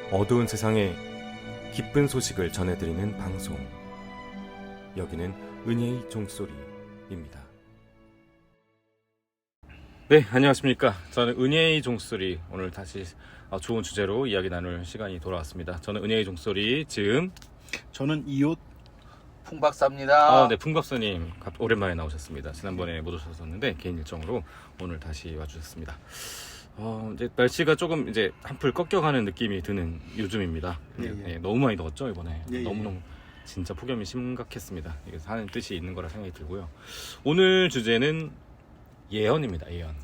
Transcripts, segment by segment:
어두운 세상에 기쁜 소식을 전해드리는 방송. 여기는 은혜의 종소리입니다. 네, 안녕하십니까. 저는 은혜의 종소리, 오늘 다시 좋은 주제로 이야기 나눌 시간이 돌아왔습니다. 저는 은혜의 종소리 지금 저는 이옷 풍박사입니다. 네, 풍박사님 오랜만에 나오셨습니다. 지난번에 못 오셨었는데 개인 일정으로 오늘 다시 와주셨습니다. 이제 날씨가 조금 이제 한풀 꺾여가는 느낌이 드는 요즘입니다. 네, 너무 많이 더웠죠 이번에. 너무너무 진짜 폭염이 심각했습니다. 이게 하는 뜻이 있는 거라 생각이 들고요. 오늘 주제는 예언입니다. 예언.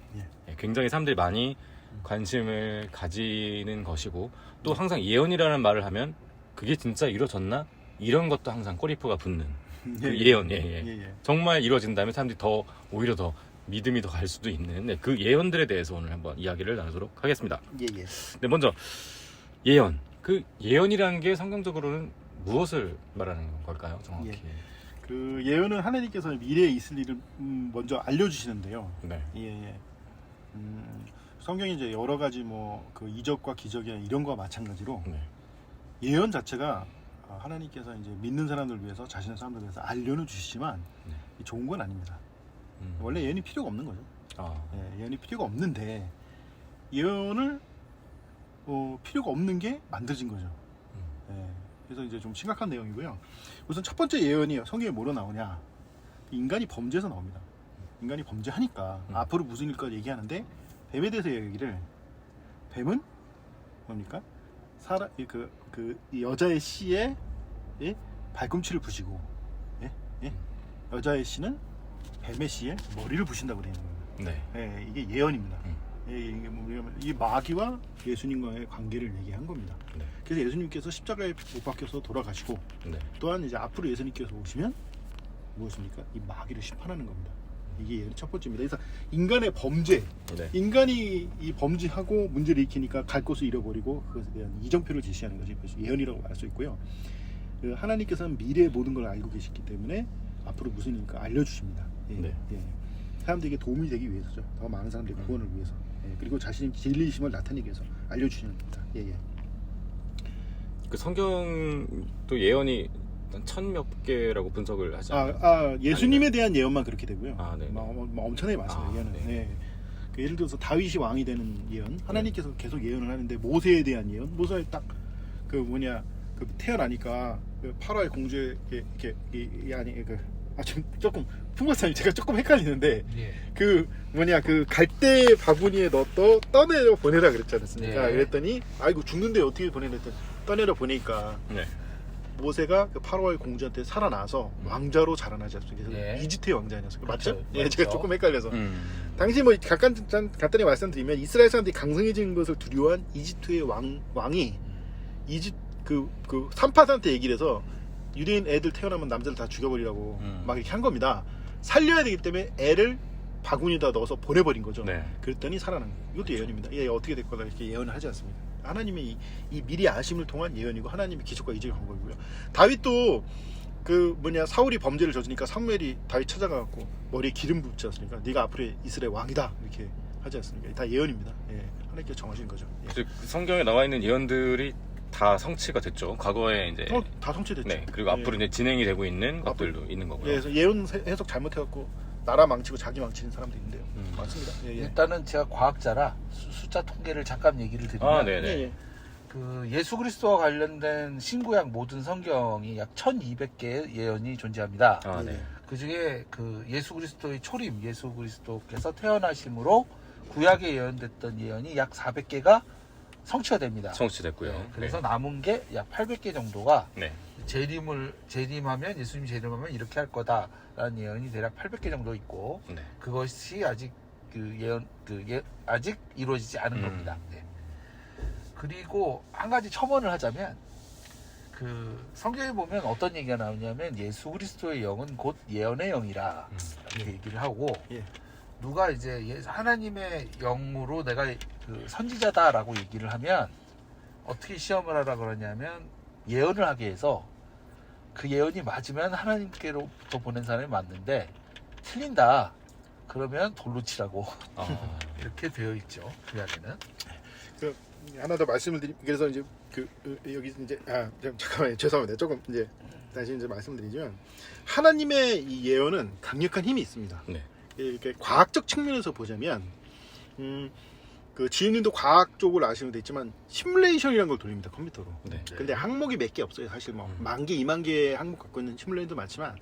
굉장히 사람들이 많이 관심을 가지는 것이고, 또 항상 예언이라는 말을 하면 그게 진짜 이루어졌나? 이런 것도 항상 꼬리표가 붙는 그 예언. 정말 이루어진다면 사람들이 더 오히려 더 믿음이 더 갈 수도 있는 그 예언들에 대해서 오늘 한번 이야기를 나누도록 하겠습니다. 네, 먼저 예언. 그 예언이라는 게 성경적으로는 무엇을 말하는 걸까요? 정확히. 그 예언은 하나님께서 미래에 있을 일을 먼저 알려주시는데요. 네. 성경이 이제 여러 가지 그 이적과 기적이나 이런 거와 마찬가지로 네. 예언 자체가 하나님께서 이제 믿는 사람들 위해서, 자신의 사람들 위해서 알려는 주시지만 좋은 건 아닙니다. 원래 예언이 필요가 없는 거죠. 예언이 필요가 없는데 예언을 필요가 없는 게 만들어진 거죠. 그래서 이제 좀 심각한 내용이고요. 우선 첫 번째 예언이 성경에 뭐로 나오냐? 인간이 범죄에서 나옵니다. 인간이 범죄하니까 앞으로 무슨 일까 얘기하는데, 뱀에 대해서 얘기를, 뱀은 뭡니까? 이 여자의 씨에 발꿈치를 부시고, 여자의 씨는 뱀의 씨에 머리를 부신다고 되어 있는 겁니다. 이게 예언입니다. 이 마귀와 예수님과의 관계를 얘기한 겁니다. 그래서 예수님께서 십자가에 못 박혀서 돌아가시고, 또한 이제 앞으로 예수님께서 오시면 무엇입니까? 이 마귀를 심판하는 겁니다. 이게 예언의 첫 번째입니다. 그래서 인간의 범죄, 인간이 이 범죄하고 문제를 일으키니까 갈 곳을 잃어버리고 그것에 대한 이정표를 제시하는 것이 예언이라고 말 수 있고요. 하나님께서는 미래의 모든 걸 알고 계시기 때문에 앞으로 무슨 일일까 알려주십니다. 사람들에게 도움이 되기 위해서죠. 더 많은 사람들의 구원을 위해서. 그리고 자신의 진리심을 나타내기 위해서 알려주시는 겁니다. 그 성경도 예언이 천몇 개라고 분석을 하지 않나요? 예수님에 대한 예언만 그렇게 되고요. 엄청나게 많습니다. 예언은. 그 예를 들어서 다윗이 왕이 되는 예언, 하나님께서 계속 예언을 하는데, 모세에 대한 예언, 모세에 딱 태어나니까 그 파라오의 공주에 조금 풍부사님 제가 조금 헷갈리는데, 그 갈대 바구니에 넣었더 떠내려 보내라 그랬지 않습니까? 그랬더니 이거 죽는데 어떻게 보내라 했더니 떠내려 보내니까 모세가 그 파라오의 공주한테 살아나서 왕자로 자라나지 않습니까? 그래서 이집트의 왕자 아니었습니까? 맞죠? 제가 조금 헷갈려서. 당시 간단히 말씀드리면, 이스라엘 사람들이 강성해지는 것을 두려워한 이집트의 왕이 그 산파한테 얘기를 해서 유대인 애들 태어나면 남자를 다 죽여버리라고 막 이렇게 한 겁니다. 살려야 되기 때문에 애를 바구니에다 넣어서 보내버린 거죠. 그랬더니 살아난 거예요. 이것도 예언입니다. 어떻게 될 거다 이렇게 예언을 하지 않습니다. 하나님의 이 미리 아심을 통한 예언이고, 하나님의 기적과 이적의 방법이고요. 다윗도 사울이 범죄를 저지니까 사무엘이 다윗 찾아가갖고 머리에 기름 붓지 않습니까? 네가 앞으로 이스라엘 왕이다 이렇게 하지 않습니까? 다 예언입니다. 하나님께서 정하신 거죠. 성경에 나와 있는 예언들이 다 성취가 됐죠. 과거에 이제 다 성취됐죠. 그리고 앞으로 이제 진행이 되고 있는 것들도 있는 거고요. 그래서 예언 해석 잘못해갖고 나라 망치고 자기 망치는 사람도 있는데요. 맞습니다. 일단은 제가 과학자라 숫자 통계를 잠깐 얘기를 드리면, 그 예수 그리스도와 관련된 신구약 모든 성경이 약 1200개의 예언이 존재합니다. 그 중에 그 예수 그리스도의 초림, 예수 그리스도께서 태어나심으로 구약에 예언됐던 예언이 약 400개가 성취가 됩니다. 성취됐고요. 그래서 남은 게 약 800개 정도가 재림하면, 예수님이 재림하면 이렇게 할 거다라는 예언이 대략 800개 정도 있고, 그것이 아직 아직 이루어지지 않은 겁니다. 그리고 한 가지 첨언을 하자면, 그 성경에 보면 어떤 얘기가 나오냐면, 예수 그리스도의 영은 곧 예언의 영이라 이렇게 얘기를 하고, 누가 이제 하나님의 영으로 내가 그 선지자다라고 얘기를 하면 어떻게 시험을 하라 그러냐면, 예언을 하게 해서 그 예언이 맞으면 하나님께로부터 보낸 사람이 맞는데, 틀린다 그러면 돌로 치라고 이렇게 되어 있죠. 구약에는. 하나 더 말씀을 드리. 그래서 이제 여기 이제 잠깐만요. 죄송합니다. 조금 이제 다시 이제 말씀드리지만 하나님의 이 예언은 강력한 힘이 있습니다. 네. 이렇게 과학적 측면에서 보자면 그 지은님도 과학 쪽을 아시면 되겠지만 시뮬레이션이라는 걸 돌립니다, 컴퓨터로. 네. 근데 항목이 몇 개 없어요. 사실 뭐 10,000개, 20,000개의 항목 갖고 있는 시뮬레이션도 많지만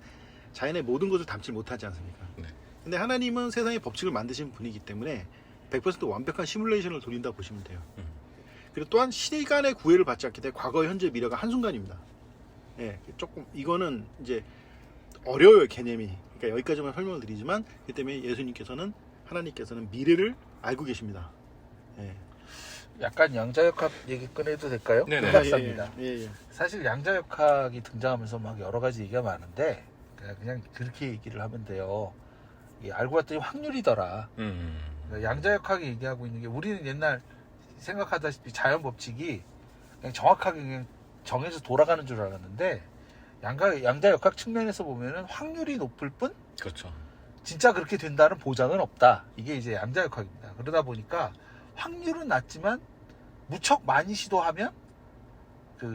자연의 모든 것을 담지 못하지 않습니까? 네. 근데 하나님은 세상의 법칙을 만드신 분이기 때문에 100% 완벽한 시뮬레이션을 돌린다 보시면 돼요. 그리고 또한 시간의 구애를 받지 않기 때문에 과거, 현재, 미래가 한순간입니다. 예, 조금 이거는 이제 어려워요, 개념이. 그러니까 여기까지만 설명을 드리지만 그 때문에 예수님께서는 하나님께서는 미래를 알고 계십니다. 예. 약간 양자역학 얘기 꺼내도 될까요? 네네. 끝났습니다. 예. 사실 양자역학이 등장하면서 막 여러 가지 얘기가 많은데 그냥 그렇게 얘기를 하면 돼요. 알고 봤더니 확률이더라. 양자역학이 얘기하고 있는 게 우리는 옛날 생각하다시피 자연 법칙이 그냥 정확하게 그냥 정해서 돌아가는 줄 알았는데 양자역학 측면에서 보면은 확률이 높을 뿐 그렇죠. 진짜 그렇게 된다는 보장은 없다. 이게 이제 양자역학입니다. 그러다 보니까 확률은 낮지만 무척 많이 시도하면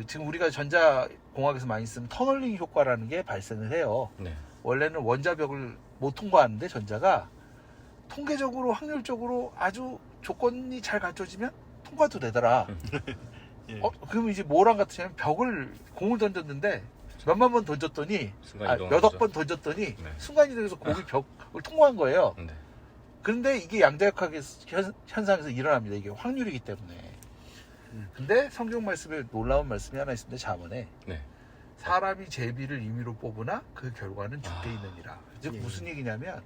지금 우리가 전자공학에서 많이 쓰는 터널링 효과라는 게 발생을 해요. 네. 원래는 원자벽을 못 통과하는데 전자가 통계적으로 확률적으로 아주 조건이 잘 갖춰지면 통과도 되더라. 예. 그러면 이제 뭐랑 같으냐면 공을 던졌는데 몇만 번 던졌더니 몇억 번 던졌더니 네. 순간이동해서 공이 벽을 통과한 거예요. 네. 그런데 이게 양자역학의 현상에서 일어납니다. 이게 확률이기 때문에. 근데 성경 말씀에 놀라운 말씀이 하나 있습니다. 잠언에 네. 사람이 제비를 임의로 뽑으나 그 결과는 죽게 있느니라. 즉 예. 무슨 얘기냐면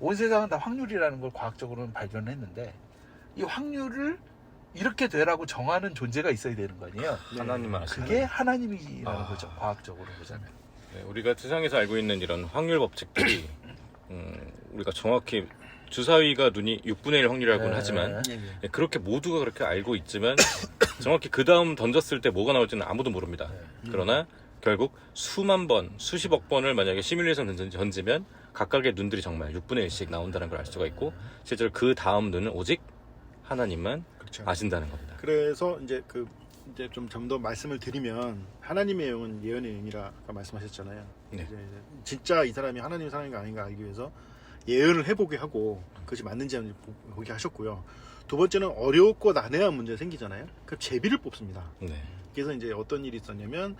온 세상은 다 확률이라는 걸 과학적으로는 발견했는데 이 확률을 이렇게 되라고 정하는 존재가 있어야 되는 거 아니에요. 하나님만 아시는 그게 하나님이라는 거죠. 과학적으로 보자면. 네, 우리가 세상에서 알고 있는 이런 확률 법칙들이 우리가 정확히 주사위가 눈이 6분의 1 확률이라고는 네. 하지만 예. 그렇게 모두가 그렇게 알고 있지만 정확히 그 다음 던졌을 때 뭐가 나올지는 아무도 모릅니다. 그러나 결국 수만 번, 수십억 번을 만약에 시뮬레이션 던지면 각각의 눈들이 정말 6분의 1씩 나온다는 걸 알 수가 있고 실제로 그 다음 눈은 오직 하나님만 그렇죠. 아신다는 겁니다. 그래서 이제 이제 좀 더 말씀을 드리면 하나님의 영은 예언의 영이라 아까 말씀하셨잖아요. 네. 이제 진짜 이 사람이 하나님의 사람인가 아닌가 알기 위해서 예언을 해보게 하고 그것이 맞는지 아닌지 보게 하셨고요. 두 번째는 어렵고 난해한 문제 생기잖아요. 그 제비를 뽑습니다. 네. 그래서 이제 어떤 일이 있었냐면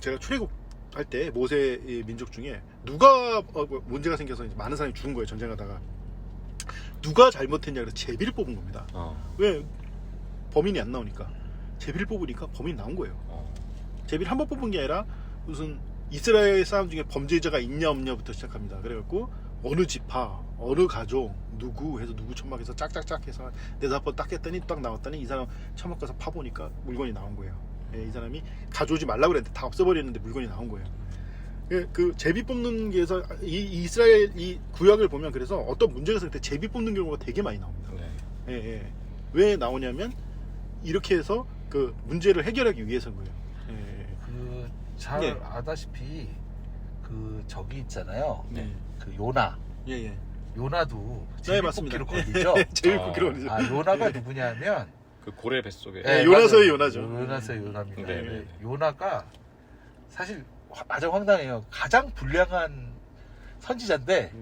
제가 출애굽 할 때 모세 민족 중에 누가 문제가 생겨서 이제 많은 사람이 죽은 거예요. 전쟁하다가 누가 잘못했냐 그래서 제비를 뽑은 겁니다. 왜 범인이 안 나오니까 제비를 뽑으니까 범인이 나온 거예요. 제비를 한 번 뽑은 게 아니라 무슨 이스라엘 사람 중에 범죄자가 있냐 없냐부터 시작합니다. 그래갖고 어느 지파, 어느 가족, 누구 해서 누구 천막에서 짝짝짝 해서 4-5번 딱 했더니 딱 나왔더니 이 사람 천막 가서 파보니까 물건이 나온 거예요. 예, 이 사람이 가져오지 말라고 그랬는데 다 없애버렸는데 물건이 나온 거예요. 그 제비 뽑는 게에서 이 이스라엘 이 구약을 보면 그래서 어떤 문제가 생길 때 제비 뽑는 경우가 되게 많이 나옵니다. 네. 예. 왜 나오냐면 이렇게 해서 그 문제를 해결하기 위해서인 거예요. 잘 예. 아다시피 저기 있잖아요. 네. 그 요나. 예. 요나도 네, 맞습니다. 제비뽑기로 걸리죠. 제비 뽑기로 걸리죠. 요나가 누구냐면 그 고래 뱃속에 네, 요나서의 요나죠. 요나서의 요나입니다. 네, 네. 요나가 사실 아주 황당해요. 가장 불량한 선지자인데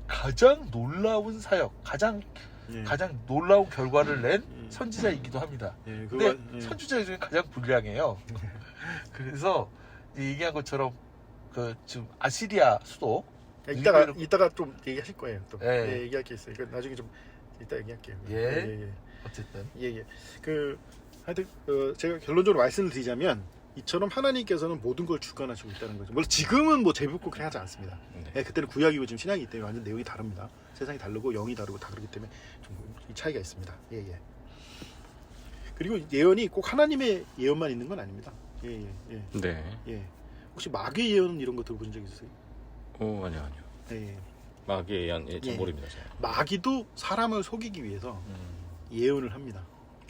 가장 놀라운 사역, 가장 놀라운 결과를 낸 선지자이기도 합니다. 근데 선지자 중에 가장 불량해요. 그래서 얘기한 것처럼 지금 아시리아 수도 이따가 좀 얘기하실 거예요. 또 예. 얘기할 게 있어요. 나중에 좀 이따 얘기할게요. 예. 어쨌든 하여튼 제가 결론적으로 말씀을 드리자면 이처럼 하나님께서는 모든 걸 주관하시고 있다는 거죠. 물론 지금은 뭐 제비뽑기 그렇게 하지 않습니다. 네. 그때는 구약이고 지금 신약이기 때문에 완전 내용이 다릅니다. 세상이 다르고 영이 다르고 다 그렇기 때문에 좀 차이가 있습니다. 그리고 예언이 꼭 하나님의 예언만 있는 건 아닙니다. 네. 혹시 마귀의 예언 이런 거 들어보신 적 있으세요? 아니요. 예. 마귀의 예언 잘 모릅니다. 제가. 마귀도 사람을 속이기 위해서 예언을 합니다.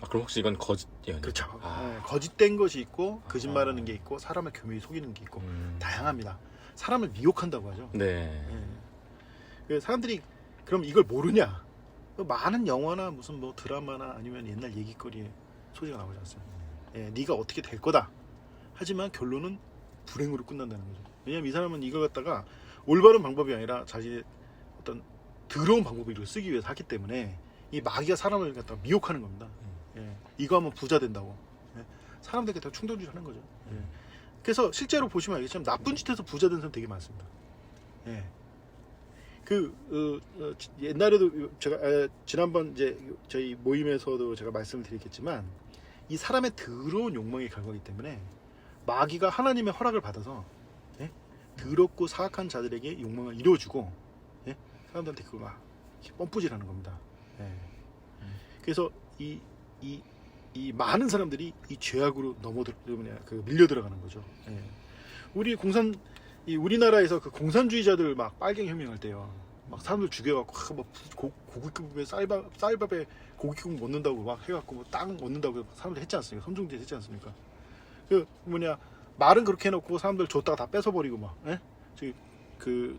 그럼 혹시 이건 거짓 예언이에요? 그렇죠. 거짓된 것이 있고 거짓말하는 게 있고 사람을 교묘히 속이는 게 있고 다양합니다. 사람을 미혹한다고 하죠. 네. 사람들이 그럼 이걸 모르냐? 많은 영화나 무슨 뭐 드라마나 아니면 옛날 얘기거리에 소재가 나오지 않습니까? 예, 네가 어떻게 될 거다. 하지만 결론은 불행으로 끝난다는 거죠. 왜냐면 이 사람은 이거 갖다가 올바른 방법이 아니라 자신의 어떤 더러운 방법을 이걸 쓰기 위해서 하기 때문에 이 마귀가 사람을 갖다가 미혹하는 겁니다. 예, 이거 하면 부자 된다고. 예, 사람들에게 다 충동주의 하는 거죠. 예. 그래서 실제로 보시면 알겠지만 나쁜 짓에서 부자 된 사람 되게 많습니다. 예. 옛날에도 제가 지난번 이제 저희 모임에서도 제가 말씀을 드렸겠지만 이 사람의 더러운 욕망의 결과이기 때문에 마귀가 하나님의 허락을 받아서 예? 더럽고 사악한 자들에게 욕망을 이루어주고 예? 사람들한테 그걸 막 뻔뿌질하는 겁니다. 예. 그래서 이 많은 사람들이 이 죄악으로 밀려 들어가는 거죠. 예. 우리나라에서 그 공산주의자들 막 빨갱혁명할 때요. 막 사람들 죽여갖고 막 고깃국에 쌀밥에 고깃국 먹는다고 막 해갖고 뭐 땅 먹는다고 사람들 했지 않습니까? 선종제 했지 않습니까? 말은 그렇게 해놓고 사람들 줬다가 다 뺏어버리고 막. 예?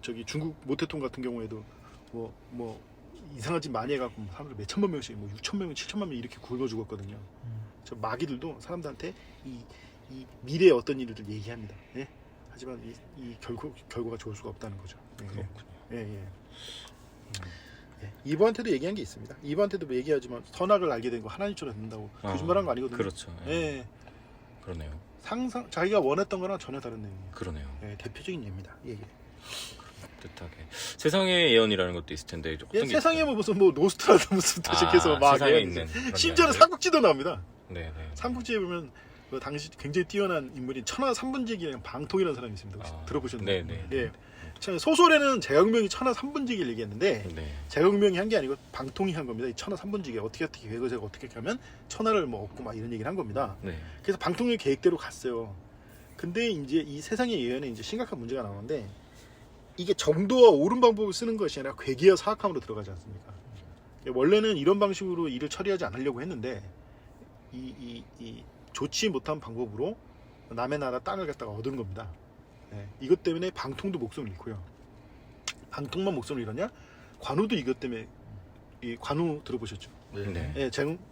저기 중국 모태통 같은 경우에도 뭐 이상한 짓 많이 해갖고 사람들 몇 천만 명씩 뭐 6천 명, 7천만 명 이렇게 굶어 죽었거든요. 저 마귀들도 사람들한테 이 미래의 어떤 일을 얘기합니다. 예? 하지만 이 결과가 좋을 수가 없다는 거죠. 예. 그렇군요. 예. 이브한테도 얘기한 게 있습니다. 이브한테도 얘기하지만 선악을 알게 된 거 하나님처럼 된다고 거짓말한 거 아니거든요. 그렇죠. 예. 그러네요. 자기가 원했던 거랑 전혀 다른 내용이에요. 그러네요. 예, 대표적인 예입니다. 예. 뜻하게 세상의 예언이라는 것도 있을 텐데 어떤 게 세상에 뭐 무슨 뭐 노스트라다무스 시작해서 막 세상에 예. 있는 심지어는 삼국지도 나옵니다. 네. 삼국지에 보면 그 당시 굉장히 뛰어난 인물인 천하 삼분지기라는 방통이라는 사람이 있습니다. 혹시 들어보셨나요? 네. 예. 소설에는 제각명이 천하 삼분지기를 얘기했는데 제각명이 한 게 아니고 방통이 한 겁니다. 이 천하 삼분지기 어떻게 계획을 어떻게 하면 천하를 뭐 얻고 막 이런 얘기를 한 겁니다. 네. 그래서 방통의 계획대로 갔어요. 근데 이제 이 세상의 예언에 이제 심각한 문제가 나오는데 이게 정도와 옳은 방법을 쓰는 것이 아니라 괴기와 사악함으로 들어가지 않습니까? 원래는 이런 방식으로 일을 처리하지 않으려고 했는데 이 좋지 못한 방법으로 남의 나라 땅을 갖다가 얻은 겁니다. 네, 이것 때문에 방통도 목숨을 잃고요. 방통만 목숨을 잃었냐? 관우도 이것 때문에 관우 들어보셨죠? 네.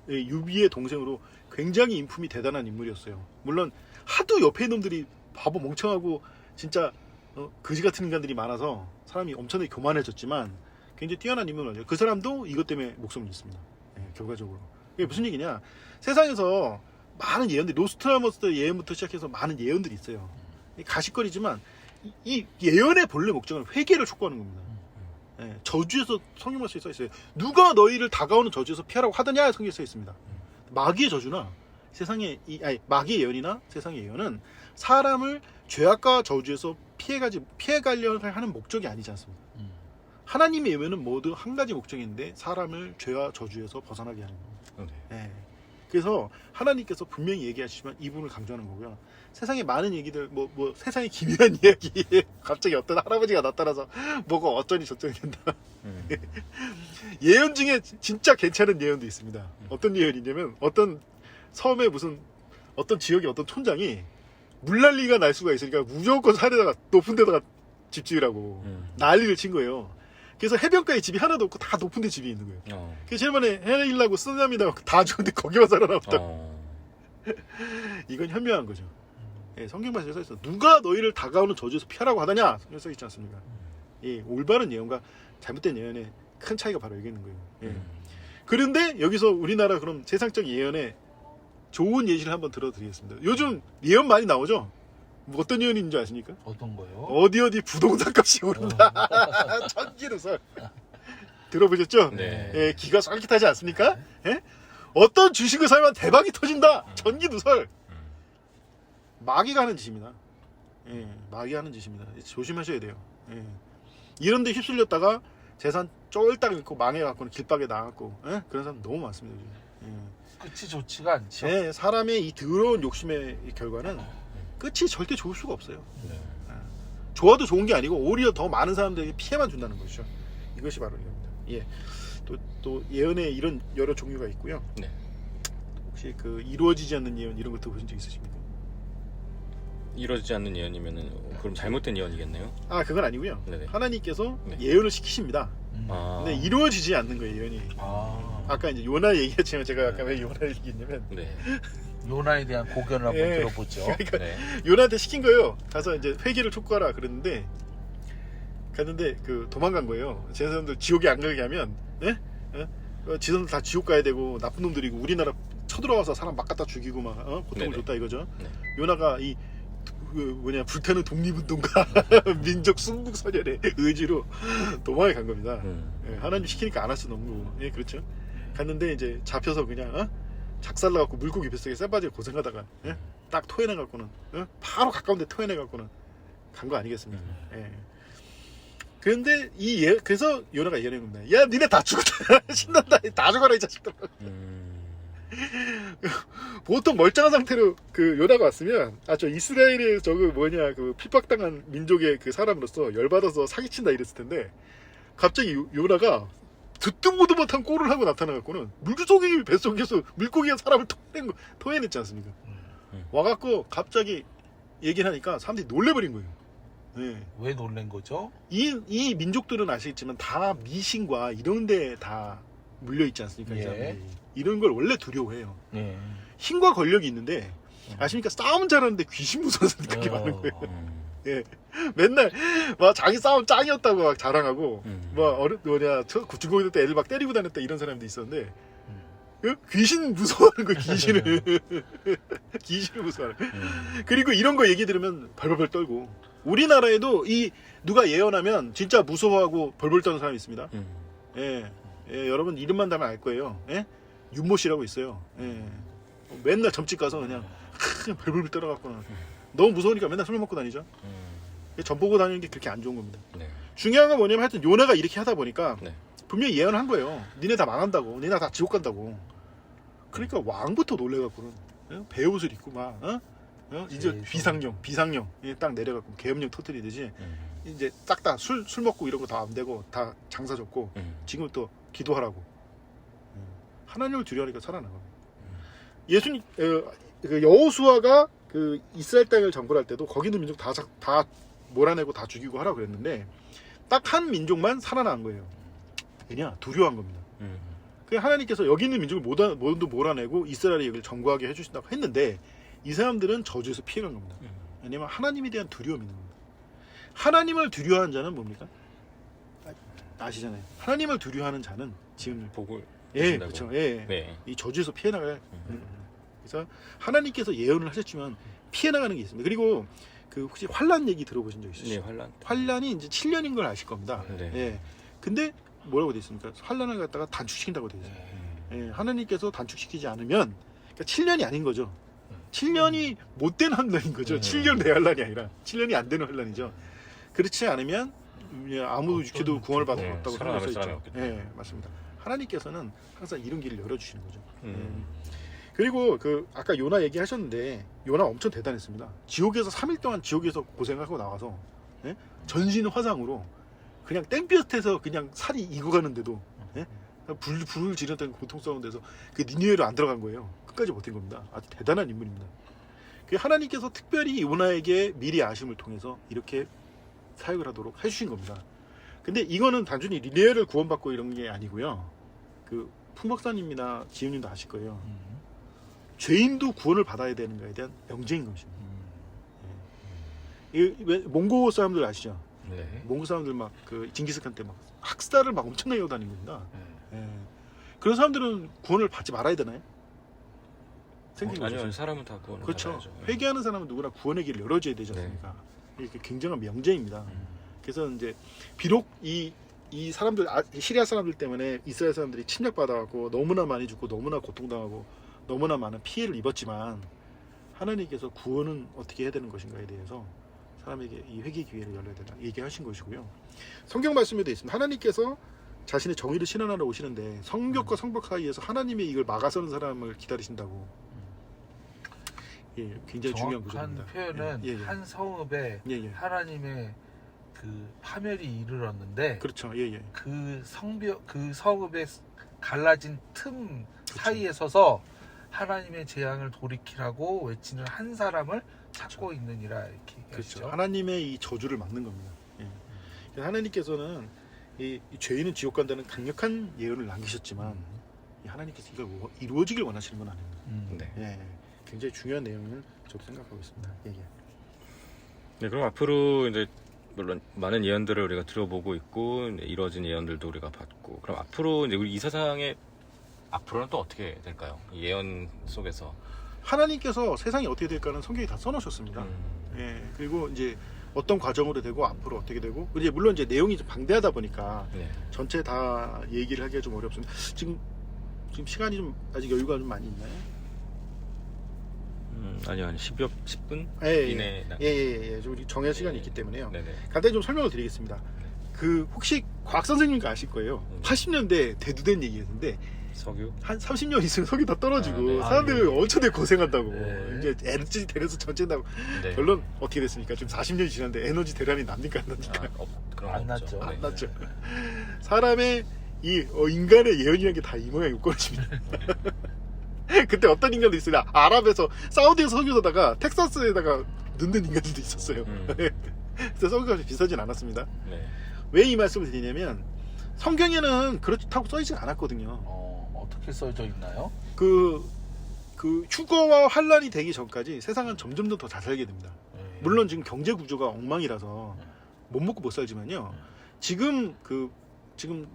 유비의 동생으로 굉장히 인품이 대단한 인물이었어요. 물론 하도 옆에 있는 놈들이 바보 멍청하고 진짜 거지 같은 인간들이 많아서 사람이 엄청나게 교만해졌지만 굉장히 뛰어난 인물이에요. 그 사람도 이것 때문에 목숨을 잃습니다. 결과적으로. 이게 무슨 얘기냐? 세상에서 많은 예언들, 노스트라다무스 예언부터 시작해서 많은 예언들이 있어요. 가십거리지만 이 예언의 본래 목적은 회개를 촉구하는 겁니다. 저주에서 성경 말씀에 써 있어요. 누가 너희를 다가오는 저주에서 피하라고 하더냐 성경에 써 있습니다. 마귀의 저주나 마귀의 예언이나 세상의 예언은 사람을 죄악과 저주에서 피해가려고 하는 목적이 아니지 않습니까? 하나님의 예언은 모두 한 가지 목적인데 사람을 죄와 저주에서 벗어나게 하는 겁니다. 그래서 하나님께서 분명히 얘기하시지만 이 부분을 강조하는 거고요. 세상에 많은 얘기들 뭐 세상의 기묘한 이야기 갑자기 어떤 할아버지가 나타나서 뭐가 어쩌니 저쩌니 된다. 예언 중에 진짜 괜찮은 예언도 있습니다. 어떤 예언이냐면 어떤 섬에 무슨 어떤 지역의 어떤 촌장이 물난리가 날 수가 있으니까 무조건 산에다가 높은 데다가 집 지으라고 난리를 친 거예요. 그래서 해변가에 집이 하나도 없고 다 높은 데 집이 있는 거예요. 그래서 제일 만에 해일라고 쓰나미 나고 다 죽은데 거기만 살아남았다. 이건 현명한 거죠. 성경 말씀에 써 있어. 누가 너희를 다가오는 저주에서 피하라고 하더냐? 성경 써 있지 않습니까? 올바른 예언과 잘못된 예언의 큰 차이가 바로 여기 있는 거예요. 그런데 여기서 우리나라 그럼 세상적 예언의 좋은 예시를 한번 들어드리겠습니다. 요즘 예언 많이 나오죠? 뭐 어떤 예언인 줄 아십니까? 어떤 거요? 어디 부동산 값이 오른다. 전기누설. 들어보셨죠? 네. 기가 쏠깃하지 않습니까? 어떤 주식을 사면 대박이 터진다. 전기누설. 마귀가 하는 짓입니다. 마귀가 하는 짓입니다. 조심하셔야 돼요. 이런 데 휩쓸렸다가 재산 쫄딱 잃고 망해갖고는 길바닥에 나갔고 그런 사람 너무 많습니다. 끝이 좋지가 않죠. 사람의 이 더러운 욕심의 결과는 끝이 절대 좋을 수가 없어요. 좋아도 좋은 게 아니고 오히려 더 많은 사람들에게 피해만 준다는 것이죠. 이것이 바로 이겁니다. 또 예언에 이런 여러 종류가 있고요. 혹시 그 이루어지지 않는 예언 이런 것도 보신 적 있으십니까? 이루어지지 않는 예언이면은 그럼 잘못된 예언이겠네요. 그건 아니고요. 네네. 하나님께서 예언을 시키십니다. 근데 이루어지지 않는 거예요, 예언이. 아까 이제 요나 얘기했지만 제가 아까 왜 요나를 얘기했냐면 네. 요나에 대한 고견을 한번 예. 들어보죠. 그러니까 네. 요나한테 시킨 거예요. 가서 이제 회개를 촉구하라 그랬는데 갔는데 그 도망간 거예요. 제 사람들 지옥에 안 가게 하면, 예? 지선들 다 지옥 가야 되고 나쁜 놈들이고 우리나라 쳐들어와서 사람 막 갖다 죽이고 막 고통을 네네. 줬다 이거죠. 네. 요나가 이 불타는 독립운동가 민족 순국선열의 의지로 도망을 간 겁니다. 예, 하나님 시키니까 안 할 수는 없는 거고. 예, 그렇죠. 갔는데 이제 잡혀서 그냥 작살나갖고 물고기 뱃속에 쇠 빠지고 고생하다가 딱 토해내갖고는 바로 가까운데 토해내갖고는 간 거 아니겠습니까? 예. 그런데 그래서 요나가 예언한 겁니다. 야, 니네 다 죽었다. 신난다. 다 죽어라 이 자식들. 보통 멀쩡한 상태로 그 요나가 왔으면 저 이스라엘의 그 핍박당한 민족의 그 사람으로서 열받아서 사기친다 이랬을 텐데 갑자기 요나가 듣도 보도 못한 꼴을 하고 나타나갖고는 물고기 뱃속에서 물고기가 사람을 토해냈지 않습니까? 와갖고 갑자기 얘기를 하니까 사람들이 놀래버린 거예요. 네. 왜 놀란 거죠? 이 민족들은 아시겠지만 다 미신과 이런 데 다 물려있지 않습니까? 이 예. 사람들이. 이런 걸 원래 두려워해요. 네. 힘과 권력이 있는데 아십니까? 싸움 잘하는데 귀신 무서워서 그렇게 많은 거예요. 예. 맨날 막 자기 싸움 짱이었다고 막 자랑하고 중고등학교 때 애들 막 때리고 다녔다 이런 사람도 있었는데 귀신 무서워하는 거예요. 귀신을 귀신을 무서워하는. 그리고 이런 거 얘기 들으면 벌벌벌 떨고 우리나라에도 누가 예언하면 진짜 무서워하고 벌벌 떠는 사람이 있습니다. 예. 예, 여러분 이름만 다면 알 거예요. 예? 윤모 씨라고 있어요. 예. 맨날 점집 가서 그냥 벌벌 떨어갖고는 너무 무서우니까 맨날 술 먹고 다니죠. 점 보고 다니는 게 그렇게 안 좋은 겁니다. 네. 중요한 건 뭐냐면 하여튼 요나가 이렇게 하다 보니까 네. 분명히 예언한 거예요. 니네 다 망한다고. 니네 다 지옥 간다고. 그러니까 왕부터 놀래갖고는 배옷을 입고 막 이제 비상령 딱 내려갖고 계엄령 터뜨리듯이 이제 딱 다 술 먹고 이런 거 다 안 되고 다 장사 접고 지금 또 기도하라고. 하나님을 두려워하니까 살아나고. 예수님 그 여호수아가 그 이스라엘 땅을 정벌할 때도 거기 있는 민족 다 몰아내고 다 죽이고 하라고 그랬는데 딱 한 민족만 살아난 거예요. 왜냐? 두려워한 겁니다. 그 하나님께서 여기 있는 민족을 모두 몰아내고 이스라엘의 여기를 정복하게 해주신다고 했는데 이 사람들은 저주에서 피해간 겁니다. 왜냐면 하나님에 대한 두려움이 있는 겁니다. 하나님을 두려워하는 자는 뭡니까? 아시잖아요. 하나님을 두려워하는 자는 지금 복을 예, 그렇죠. 예. 네. 이 저주에서 피해 나가요. 그래서 하나님께서 예언을 하셨지만 피해 나가는 게 있습니다. 그리고 그 혹시 환란 얘기 들어보신 적 있으시죠? 네, 환란이 이제 7년인 걸 아실 겁니다. 네. 예. 근데 뭐라고 돼 있습니까? 환란을 갖다가 단축시킨다고 돼 있어요. 예. 하나님께서 단축시키지 않으면 그러니까 7년이 아닌 거죠. 7년이 못된 환란인 거죠. 7년 내 환란이 아니라 7년이 안 되는 환란이죠. 그렇지 않으면 아무도 육체도 구원을 받을 수 없다고 생각할 수 있죠. 예, 맞습니다. 하나님께서는 항상 이런 길을 열어주시는 거죠. 그리고 그 아까 요나 얘기하셨는데 요나 엄청 대단했습니다. 지옥에서 3일 동안 지옥에서 고생하고 나와서 전신 화상으로 그냥 땡볕에서 그냥 살이 익어가는데도 불을 지르던 고통스러운 데서 그 니느웨로 안 들어간 거예요. 끝까지 버틴 겁니다. 아주 대단한 인물입니다. 하나님께서 특별히 요나에게 미리 아심을 통해서 이렇게 사역을 하도록 해주신 겁니다. 근데 이거는 단순히 니느웨를 구원받고 이런 게 아니고요. 그 풍박사님이나 지은님도 아실 거예요. 죄인도 구원을 받아야 되는 거에 대한 명제인 것입니다. 몽고 사람들 아시죠? 네. 몽고 사람들 막 그 징기스칸 때 막 학살을 막 엄청나게 하고 다니는 겁니다. 그런 사람들은 구원을 받지 말아야 되나요? 아니요, 사람은 다 구원을 그렇죠. 받아야죠. 회개하는 사람은 누구나 구원의 길을 열어줘야 되지 않습니까? 이렇게 굉장한 명제입니다. 그래서 이제 비록 이 사람들 시리아 사람들 때문에 이스라엘 사람들이 침략받아갖고 너무나 많이 죽고 너무나 고통당하고 너무나 많은 피해를 입었지만 하나님께서 구원은 어떻게 해야 되는 것인가에 대해서 사람에게 이 회개 기회를 열어야 된다 얘기하신 것이고요. 성경 말씀에 되어 있습니다. 하나님께서 자신의 정의를 실현하러 오시는데 성벽과 성벽 사이에서 하나님의 이걸 막아서는 사람을 기다리신다고. 예, 굉장히 중요한 구절입니다. 표현은 한 성읍에 하나님의 그 파멸이 이르렀는데 그렇죠. 그 성읍의 갈라진 틈 사이에 서서 하나님의 재앙을 돌이키라고 외치는 한 사람을 찾고 있느니라 이렇게 얘기하시죠. 그렇죠. 하나님의 이 저주를 막는 겁니다. 하나님께서는 이 죄인은 지옥 간다는 강력한 예언을 남기셨지만 이 하나님께서 이걸 이루어지길 원하시는 건 아닙니다. 네. 예, 굉장히 중요한 내용을 저도 생각하고 있습니다. 예, 예. 네, 그럼 앞으로 이제 물론 많은 예언들을 우리가 들어보고 있고 이제 이루어진 예언들도 우리가 봤고, 그럼 앞으로 이제 우리 이 세상의 앞으로는 또 어떻게 될까요? 이 예언 속에서 하나님께서 세상이 어떻게 될까는 성경에 다 써놓으셨습니다. 음. 예, 그리고 이제 어떤 과정으로 되고 앞으로 어떻게 되고 이제 물론 이제 내용이 좀 방대하다 보니까 네. 전체 다 얘기를 하기가 좀 어렵습니다. 지금 시간이 좀 아직 여유가 좀 많이 있나요? 아니요, 10분 예, 이내. 예. 좀 정해진 시간이 있기 때문에요. 네네. 간단히 좀 설명을 드리겠습니다. 그 혹시 과학 선생님과 아실 거예요. 80년대 대두된 얘기였는데 석유. 한 30년 있으면 석이 다 떨어지고 네. 사람들이 엄청 되게 고생한다고. 네. 이제 에너지 대련에서 전쟁나고 네. 결론 어떻게 됐습니까? 지금 40년이 지났는데 에너지 대란이 납니까 안 납니까? 그런 안 거 없죠. 났죠. 네. 안 났죠. 사람의 이 인간의 예언이라는 게 다 이 모양 요건입니다. 그때 어떤 인간도 있어요. 아랍에서 사우디에서 석유 사다가 텍사스에다가 넣는 인간들도 있었어요. 그래서 석유가 비싸진 않았습니다. 네. 왜 이 말씀을 드리냐면 성경에는 그렇다고 써있지 않았거든요. 어떻게 써져 있나요? 그 휴거와 환란이 되기 전까지 세상은 점점 더 잘 살게 됩니다. 네. 물론 지금 경제 구조가 엉망이라서 못 먹고 못 살지만요. 지금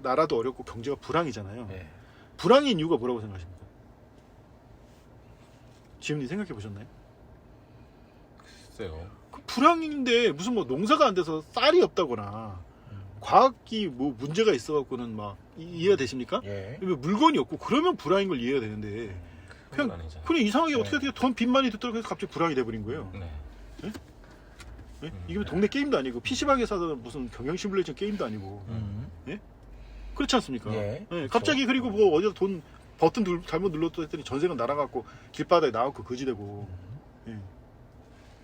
나라도 어렵고 경제가 불황이잖아요. 네. 불황인 이유가 뭐라고 생각하십니까? 지금님 생각해 보셨나요? 글쎄요. 그 불황인데 무슨 뭐 농사가 안 돼서 쌀이 없다거나 과학이 뭐 문제가 있어갖고는 막 이해가 되십니까? 예. 물건이 없고 그러면 불황인 걸 이해가 되는데 그건 아니잖아요. 그냥 이상하게 네. 어떻게 돈 빚만이 듣더라고 해서 갑자기 불황이 돼버린 거예요. 네. 예? 이게 동네 게임도 아니고 PC방에 사서 무슨 경영 시뮬레이션 게임도 아니고 그렇지 않습니까? 예, 그렇죠. 갑자기 그리고 뭐 어디서 돈 버튼 잘못 눌렀다 했더니 전세가 날아갔고 길바닥에 나왔고 거지되고 예.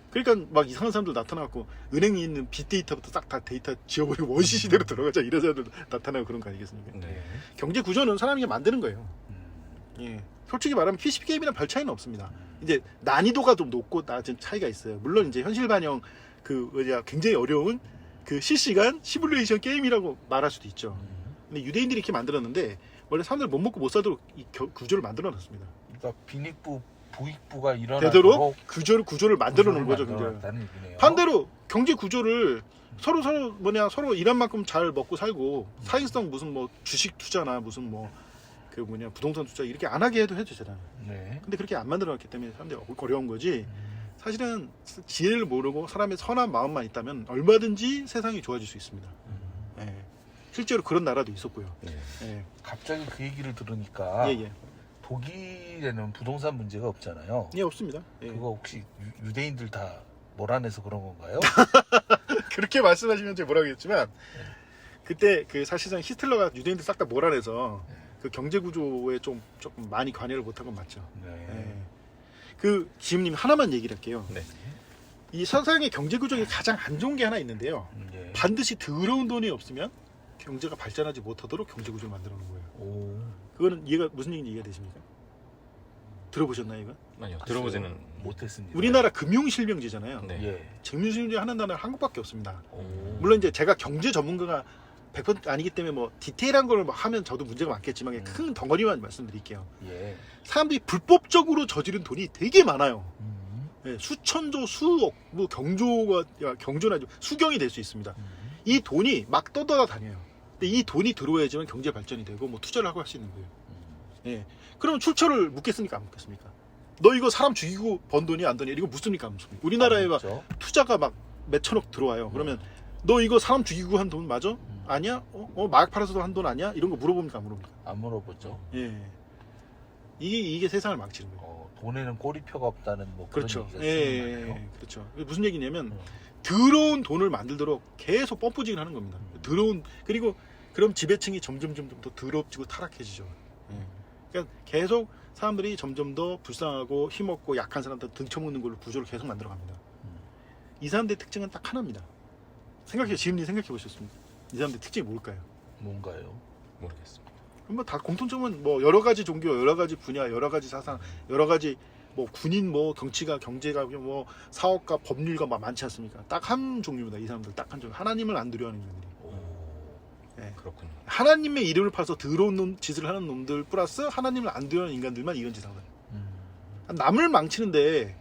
그러니까 막 이상한 사람들 나타나고 은행에 있는 빅데이터부터 싹 다 데이터 지워버리고 원시 시대로 들어가자 이런 사람들 나타나고 그런 거 아니겠습니까? 네. 경제 구조는 사람이 만드는 거예요. 예. 솔직히 말하면 PC 게임이랑 별 차이는 없습니다. 이제 난이도가 좀 높고 낮은 차이가 있어요. 물론 이제 현실 반영 굉장히 어려운 그 실시간 시뮬레이션 게임이라고 말할 수도 있죠. 근데 유대인들이 이렇게 만들었는데 원래 사람들 못 먹고 못 살도록 이 구조를 만들어 놨습니다. 그러니까 빈익부 부익부가 일어나도록 되도록 구조를 만들어 놓은 거죠. 굉장히. 얘기네요. 반대로 경제 구조를 서로 일한 만큼 잘 먹고 살고 사행성 무슨 뭐 주식 투자나 무슨 뭐 부동산 투자 이렇게 안 하게 해도 해주잖아요. 네. 근데 그렇게 안 만들어 놨기 때문에 사람들이 어려운 거지. 사실은 지혜를 모르고 사람의 선한 마음만 있다면 얼마든지 세상이 좋아질 수 있습니다. 예. 실제로 그런 나라도 있었고요. 네. 예. 갑자기 그 얘기를 들으니까 예. 독일에는 부동산 문제가 없잖아요. 예, 없습니다. 예. 그거 혹시 유대인들 다 몰아내서 그런 건가요? 그렇게 말씀하시면 제가 뭐라고 했지만 그때 사실상 히틀러가 유대인들 싹 다 몰아내서 그 경제 구조에 조금 많이 관여를 못한 건 맞죠. 네. 예. 지음님 하나만 얘기를 할게요. 네. 이 세상의 경제 구조에 가장 안 좋은 게 하나 있는데요. 예. 반드시 더러운 돈이 없으면 경제가 발전하지 못하도록 경제 구조를 만들어 놓은 거예요. 오. 그거는 무슨 얘기인지 이해가 되십니까? 들어보셨나요, 이거? 아니요. 들어보지는 못했습니다. 우리나라 금융실명제잖아요. 네. 예. 금융실명제 하는 나라는 한국밖에 없습니다. 오. 물론 이제 제가 경제 전문가가 100% 아니기 때문에 뭐 디테일한 걸 하면 저도 문제가 많겠지만 큰 덩어리만 말씀드릴게요. 예. 사람들이 불법적으로 저지른 돈이 되게 많아요. 음. 예, 수천조, 수억, 뭐 경조나 수경이 될 수 있습니다. 이 돈이 막 떠돌아다녀요. 근데 이 돈이 들어와야지만 경제 발전이 되고 뭐 투자를 하고 할 수 있는 거예요. 예. 그러면 출처를 묻겠습니까? 안 묻겠습니까? 너 이거 사람 죽이고 번 돈이 안 돈이 이거 묻습니까? 안 묻습니까? 우리나라에 막 그렇죠. 투자가 막 몇천억 들어와요. 그러면 너 이거 사람 죽이고 한 돈 맞아? 아니야? 마약 팔아서도 한 돈 아니야? 이런 거 물어봅니까? 안 물어봅니까? 안 물어보죠. 예. 이게 세상을 망치는 거예요. 돈에는 꼬리표가 없다는 뭐 그렇죠. 그런 예, 얘기가 있잖아요. 그렇죠. 무슨 얘기냐면 더러운 돈을 만들도록 계속 펌프질을 하는 겁니다. 그리고 그럼 지배층이 점점 더 더럽지고 타락해지죠. 예. 그러니까 계속 사람들이 점점 더 불쌍하고 힘없고 약한 사람들 등쳐먹는 걸로 구조를 계속 만들어갑니다. 이 사람들의 특징은 딱 하나입니다. 지금님 생각해 보셨습니까? 이 사람들의 특징이 뭘까요? 뭔가요? 모르겠습니다. 뭐 다 공통점은 뭐 여러 가지 종교, 여러 가지 분야, 여러 가지 사상, 여러 가지 뭐 군인, 뭐 정치가, 경제가, 뭐 사업가, 법률가 막 많지 않습니까? 딱 한 종류입니다. 이 사람들 딱 한 종류. 하나님을 안 두려워하는 인간들이. 오. 예. 예. 그렇군요. 하나님의 이름을 팔아서 더러운 짓을 하는 놈들 플러스 하나님을 안 두려는 인간들만 이런 짓을 하거든요. 남을 망치는데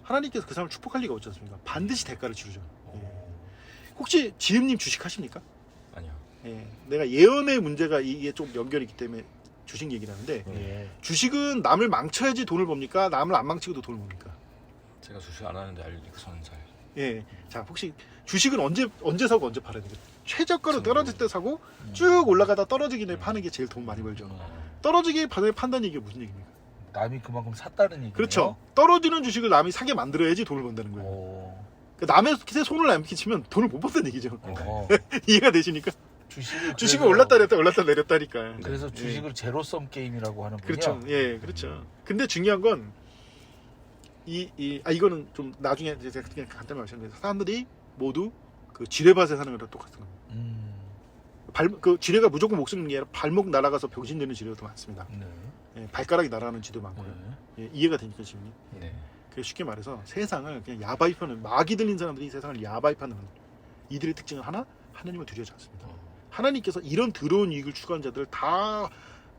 하나님께서 그 사람을 축복할 리가 없지 않습니까? 반드시 대가를 치르죠. 예. 혹시 지음님 주식하십니까? 아니요. 예. 내가 예언의 문제가 이게 좀 연결이 있기 때문에 주식 얘기를 하는데 예. 주식은 남을 망쳐야지 돈을 법니까? 남을 안 망치고도 돈을 법니까? 제가 주식 안 하는데 알리니까 저는 잘. 예. 자, 혹시 주식은 언제 사고 언제 팔아야 돼요? 최저가로 그쵸. 떨어질 때 사고 쭉 올라가다 떨어지기 전에 파는 게 제일 돈 많이 벌죠. 떨어지기 전에 판다는 얘기가 무슨 얘기입니까? 남이 그만큼 샀다는 얘기예요. 그렇죠. 떨어지는 주식을 남이 사게 만들어야지 돈을 번다는 거예요. 오. 그 남의 기세 손을 안 끼치면 돈을 못 번다는 얘기죠. 어. 이해가 되시니까? 주식을 주식은 올랐다 내렸다 올랐다 내렸다니까. 그래서 주식을 제로섬 게임이라고 하는군요. 그렇죠. 예, 그렇죠. 근데 중요한 건 이거는 좀 나중에 제가 그냥 간단히 말씀드리면 사람들이 모두 그 지뢰밭에 사는 거랑 똑같은 겁니다. 그 지뢰가 무조건 목숨인 게 아니라 발목 날아가서 병신 되는 지뢰가 더 많습니다. 네. 예, 발가락이 날아가는 지도 많고요. 네. 예, 이해가 되니까 지금. 네. 그래서 쉽게 말해서 세상을 그냥 야바이 파는 마귀 들린 사람들이 세상을 야바이 파는 이들의 특징은 하나 하나님을 두려워하지 않습니다. 하나님께서 이런 더러운 이익을 추구한 자들을 다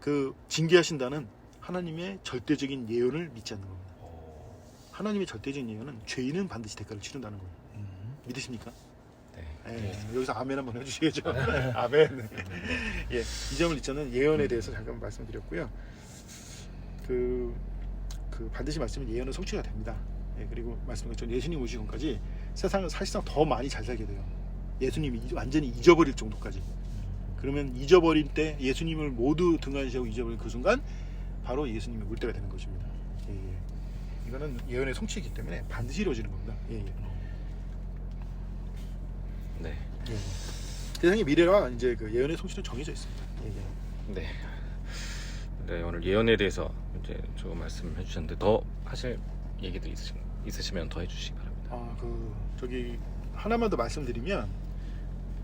그 징계하신다는 하나님의 절대적인 예언을 믿지 않는 겁니다. 하나님의 절대적인 예언은 죄인은 반드시 대가를 치른다는 거예요. 믿으십니까? 네. 예, 여기서 아멘 한번 해주시겠죠? 아멘. 예, 이 점을 잊자는 예언에 대해서 잠깐 말씀드렸고요. 그 반드시 말씀은 예언은 성취가 됩니다. 예, 그리고 말씀한 것처럼 예수님 오시기 전까지 세상을 사실상 더 많이 잘 살게 돼요. 예수님이 완전히 잊어버릴 정도까지. 그러면 잊어버릴 때 예수님을 모두 등한시하고 잊어버릴 그 순간 바로 예수님이 올 때가 되는 것입니다. 예, 예. 이거는 예언의 성취이기 때문에 반드시 이루어지는 겁니다. 예, 예. 네. 예, 예. 세상의 미래가 이제 그 예언의 성취는 정해져 있습니다. 예, 예. 네. 네, 오늘 예언에 대해서 이제 조금 말씀해 주셨는데 더 하실 얘기들 있으시면 더 해주시기 바랍니다. 저기 하나만 더 말씀드리면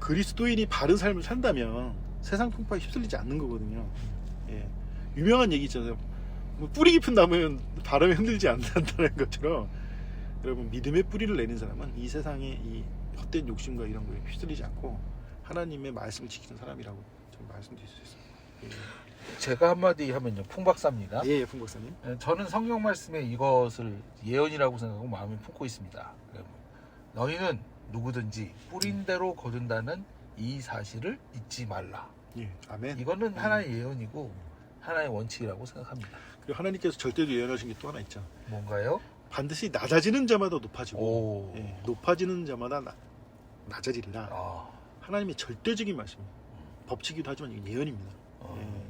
그리스도인이 바른 삶을 산다면 세상 풍파에 휩쓸리지 않는 거거든요. 예. 유명한 얘기 있잖아요. 뭐 뿌리 깊은 나무는 바람에 흔들리지 않는다는 것처럼 여러분 믿음의 뿌리를 내는 사람은 이 세상의 이 헛된 욕심과 이런 거에 휩쓸리지 않고 하나님의 말씀을 지키는 사람이라고 좀 말씀드릴 수 있습니다. 예. 제가 한마디 하면요, 풍박사입니다. 예, 풍 박사님. 저는 성경 말씀에 이것을 예언이라고 생각하고 마음에 품고 있습니다. 너희는 누구든지 뿌린 대로 거둔다는 이 사실을 잊지 말라. 예, 아멘. 이거는 하나의 예언이고 하나의 원칙이라고 생각합니다. 그리고 하나님께서 절대로 예언하신 게 또 하나 있죠. 뭔가요? 반드시 낮아지는 자마다 높아지고 오. 예, 높아지는 자마다 낮아지리라. 아. 하나님의 절대적인 말씀입니다. 법칙이기도 하지만 이건 예언입니다. 어. 예.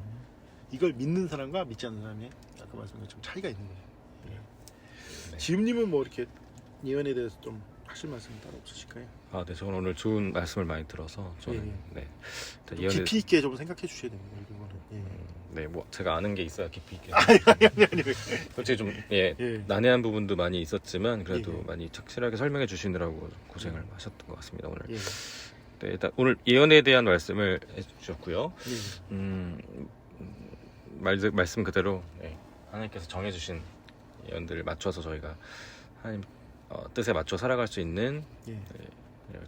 이걸 믿는 사람과 믿지 않는 사람의 아까 말씀드린 좀 차이가 있는 거예요. 네. 지음님은 뭐 이렇게 예언에 대해서 좀 하실 말씀 따로 없으실까요? 아, 네. 저는 오늘 좋은 말씀을 많이 들어서 저는 네. 일단 좀 깊이 있게 좀 생각해 주셔야 됩니다. 이거는. 예. 네, 뭐 제가 아는 게 있어야 깊이 있게. 아니. 솔직히 좀 예. 난해한 부분도 많이 있었지만 그래도 예. 많이 착실하게 설명해 주시느라고 고생을 하셨던 것 같습니다 오늘. 예. 네, 일단 오늘 예언에 대한 말씀을 해주셨고요. 예. 말씀 그대로 하나님께서 정해주신 예언들을 맞춰서 저희가 하나님 뜻에 맞춰 살아갈 수 있는 예.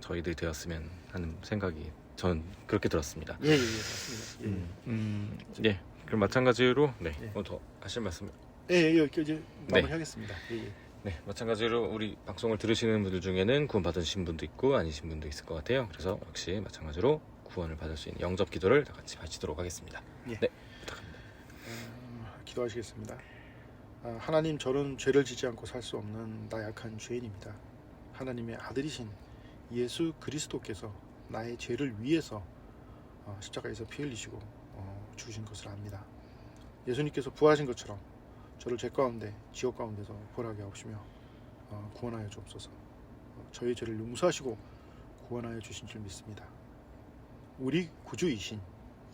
저희들이 되었으면 하는 생각이 저는 그렇게 들었습니다. 예. 맞습니다. 예. 예. 그럼 마찬가지로 예. 오늘 더 하실 말씀. 예. 이제 마무리하겠습니다. 예. 네, 마찬가지로 우리 방송을 들으시는 분들 중에는 구원 받으신 분도 있고 아니신 분도 있을 것 같아요. 그래서 역시 마찬가지로 구원을 받을 수 있는 영접 기도를 다 같이 바치도록 하겠습니다. 예. 네, 부탁합니다. 기도하시겠습니다. 하나님, 저는 죄를 지지 않고 살 수 없는 나약한 죄인입니다. 하나님의 아들이신 예수 그리스도께서 나의 죄를 위해서 십자가에서 피 흘리시고 죽으신 것을 압니다. 예수님께서 부활하신 것처럼 저를 죄 가운데 지옥 가운데서 부활하게 하시며 구원하여 주옵소서. 저희 죄를 용서하시고 구원하여 주신 줄 믿습니다. 우리 구주이신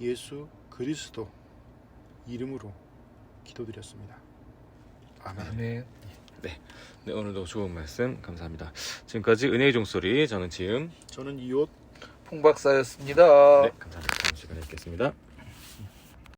예수 그리스도 이름으로 기도드렸습니다. 아멘. 네, 오늘도 좋은 말씀 감사합니다. 지금까지 은혜의 종소리, 저는 지음, 저는 이옷 풍박사였습니다. 네, 감사합니다. 다음 시간에 뵙겠습니다.